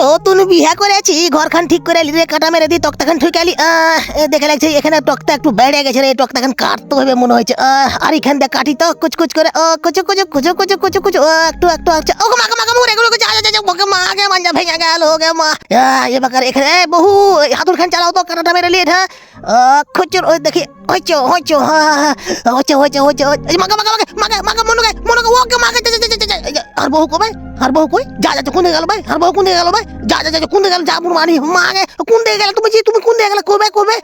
নতুন বিয়া করেছি, ঘরখান ঠিক করে এলি রে, কাটা মেরে দি, তক্তাখান ঠুকালি। দেখে লাগছে এখানে তক্তা একটু বেড়ে গেছে রে, তক্তাখান কাটতে হবে মনে হয়েছে। আর এখান দিয়ে কাটি তো কুচকুচ করে, কুচু কুচু কুচু কুচু কুচু কুচু, একটু একটু আচ্ছা, ও মাকে মাকে মুড়ে গুলো যা যা যা, ওকে মাকে মাঞ্জা ভেঙে গেল, ওকে মা। এবার এখানে বহু হাতুর খান চালাও তো, কাটাটা মেরে লিয়ে খুচুর, ওই দেখি হইছো হইছো, হচ্ছে হচ্ছে হচ্ছে, মাকে মাকে মাকে মাকে মাকে মনে মনে ওকে মাকে। আর বহু কবে, আর বহু কই যা যা, কোন দিকে গেল ভাই, আর বহু কোন দিকে গেল ভাই, যা যা যা, কোন দিকে গেল, যা বুড়ো মানি মাকে, কোন দিকে গেল তুমি, তুমি কোন দিকে গেল, কবে কবে,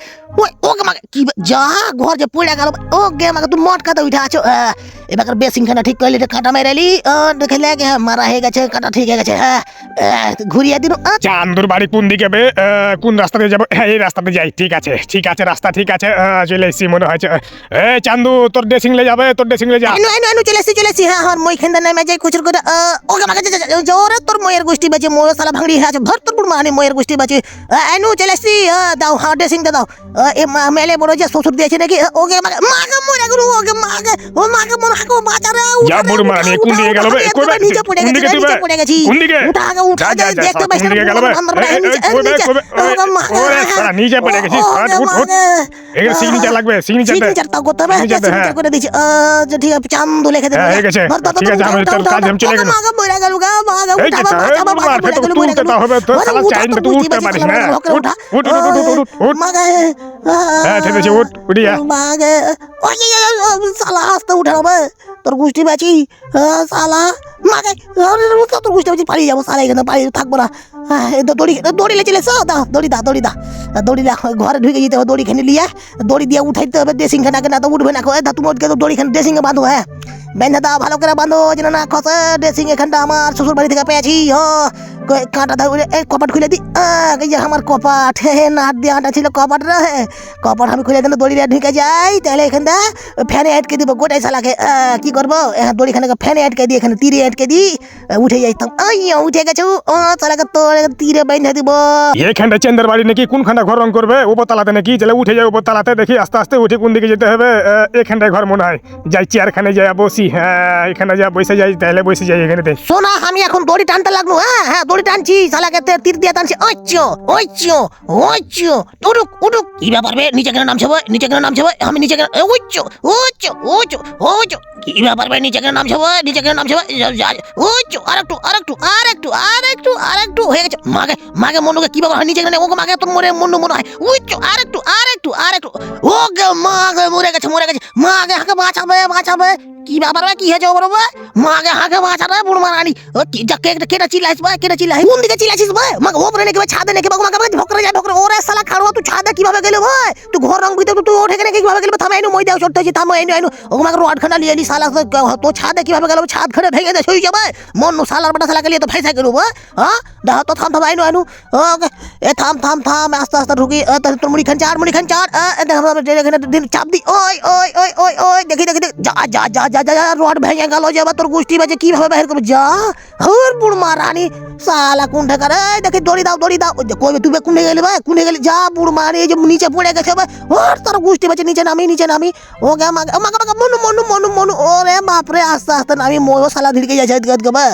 ওই ওকে মাকে কি যা ঘর যে পড়ে গেল, ওকে মাকে তুমি মট কাটা উঠে আছো। এবার বেসিং খানা ঠিক করলি, কাটা মেরেলি, দেখে লাগে মারা হয়ে গেছে, কাটা ঠিক হয়ে গেছে। ঘুরিয়ে দিন। চান্দুর বাড়ি কোন দিকে বে, কোন রাস্তা দিয়ে যাবো? এই রাস্তাতে যাই, ঠিক আছে ঠিক আছে, রাস্তা ঠিক আছে, চলে এসছি মনে হয়েছে। চান্দু তোর ড্রেসিং লে যাবে, তোর ড্রেসিং লে যা। চলে এসছি। হ্যাঁ হ্যাঁ, মই খেন্দা নেমে যাই খুচুর করে, ওকে মাকে জোরে তোর ময়ের গোষ্ঠী বাজে, মোর সালা ভাঙড়ি আছে, ভর তোর বুড় মানে ময়ের গোষ্ঠী বাজে। আইনু চলে এসছি, দাও হ্যাঁ ড্রেসিংটা দাও। এ মেলে বড় যে শ্বশুর দিয়েছে নাকি, ওকে মাকে মাকে মরে গেল, ওকে মাকে, ও মাকে মনে হাকো বাজারে যা বুড় মানে কোন দিকে গেল বে, কই বে, নিচে পড়ে গেছে, নিচে পড়ে গেছি, কোন দিকে উঠা আগে উঠা যা যা, দেখতে পাইছ কোন দিকে গেল বে, ওরে সারা নিচে পড়ে গেছিস, উঠ উঠ, এখানে সিগনেচার লাগবে, সিগনেচার তাও করতে হবে, সিগনেচার করে দিছি। ঠিক আছে, চান্দু লিখে দেব, হয়ে গেছে, ঠিক আছে, আমি তোর কাজ আমি চলে গেলাম। মাকে মরে গেল গা, মাকে এই যে তো তুলতে তো হবে, তোর শালা চাইন তুই উঠতে পারিস না, উঠ উঠ উঠ উঠ মাকে। হ্যাঁ ঠিক আছে, উঠ উঠিয়া মাকে, ওই শালা হাসতে উঠে হবে, তোর গোষ্ঠী বাঁচি শালা মাকে, তোর গোষ্ঠী বাঁচি পালিয়ে যাবো, শালা এখানে পালিয়ে থাকবো না। দড়ি চলে দাও, দড়ি দা দড়ি দা, দড়ি ঘরে ঢুকে যেতে হবে, দড়ি খানে লিয়ে দড়ি দিয়ে উঠাইতে হবে, ড্রেসিং খানাকে না তো উঠবে না, তুমি দড়ি খানে ড্রেসিং এ বাঁধো। হ্যাঁ বেঁধে দাও, ভালো করে বাঁধো যেন না খসে। ড্রেসিং এখানটা আমার শ্বশুর বাড়ি থেকে পেয়েছি, কাঁটা ধরে এই কপাট খুলে দি, এই যে আমার কপাট, নাট দিয়ে আটা ছিল কপাট রে, কপাট আমি খুলে এখানে দড়ি ঢুকে যাই, তাহলে এখানটা ফ্যানে আটকে দিব গোটাই শালাকে। কি করবো, দড়িখানে ফ্যানে আটকে দিই, এখানে তীরে আটকে দিই, উঠে যাইতাম। উঠে গেছো, শালাকে তোর তীরে বেঁধে দিব। এইখানটা চেন্দার বাড়ি নাকি, কোনখানটা ঘর রং করবে, উপর তালাতে নাকি, চলে উঠে যাই উপর তালাতে, দেখি আস্তে আস্তে উঠে কোন দিকে যেতে হবে। এখানটায় ঘর মনে হয়, যাই চেয়ারখানে যাই বসি, হ্যাঁ এখানে যা বসে যাই, তাহলে বসে যাই এখানেতে। শোনা, আমি এখন দড়ি টানতে লাগলো, হ্যাঁ দড়ি টানছি, শালাকে তীর দিয়ে টানছি, ওইচো ওইচো ওইচো, উঠুক উঠুক। কি ব্যাপার বে, নিচে কেন নামছে ভাই, নিচে কেন নামছে ভাই, আমি নিচে কেন, ওইচো ওইচো ওইচো ওইচো, কি ব্যাপার ভাই, নিচে কেন নামছে ভাই, নিচে কেন নামছে ভাই, ওইচো আরেকটু আরেকটু আরেকটু আরেকটু আরেকটু হয়ে গেছে। মাকে মাকে মনুকে কি ব্যাপার, নিচে কেন, ওকে মাকে তো মরে মনে হয়, ওইচো আরেকটু আরেকটু আরেকটু, ওকে মাকে মরে গেছে মাকে হাঁকে বাঁচাবে বাঁচাবে। কি ব্যাপার ভাই, কি হয়েছে বড় ভাই, মাকে হাঁকে বাঁচাবে বুড়ো মারানি, কেটা চিল্লাইস ভাই, কেটা চিল্লাই, কোন দিকে চিল্লাইছিস ভাই, মাকে ওপরে নাকি ভাই, ছাদে নাকি, মাকে ভকরে যায় ভকরে, ওরে শালা খাড়ুয়া, তুই ছাদে কিভাবে গেলি ভাই, তুই ঘর রং ভিতরে তুই ওঠে কেন কিভাবে গেলি, থামে আইনু মই দেও চড়তে হয়েছি, থামো আইনু ও মাকে রড খানা লিয়ে নি শালা, তো ছাদে কিভাবে গেল, ছাদ খানে ভেঙে দে শুই যাবে, মন্নু শালার বেটা শালাকে লিয়ে তো ফাইসা গেল ভাই। হ্যাঁ দেখো তো, থাম আইনু ওকে, এ থাম আস্তে আস্তে ঢুকি, তোর মুড়ি খান চার চাপ দি, ওই ওই ওই ওই ওই, দেখি যা যা যা যা যা, রড ভেঙে গেল যে, আবার তোর গোষ্ঠী বাজে কিভাবে বাহির করবে, যা হর বুড় মারানি শালা কোন ঠাকার, দেখি দড়ি দাও কইবে, তুই কোনে গেলি যা বুড় মারি, এই যে নিচে পড়ে গেছে ভাই, ওর তোর গোষ্ঠী বাজে, নিচে নামি ওকে মনু ওরে বাপরে, আস্তে আস্তে নামি, মই শালা ধিড়কে যাচ্ছে ভাই।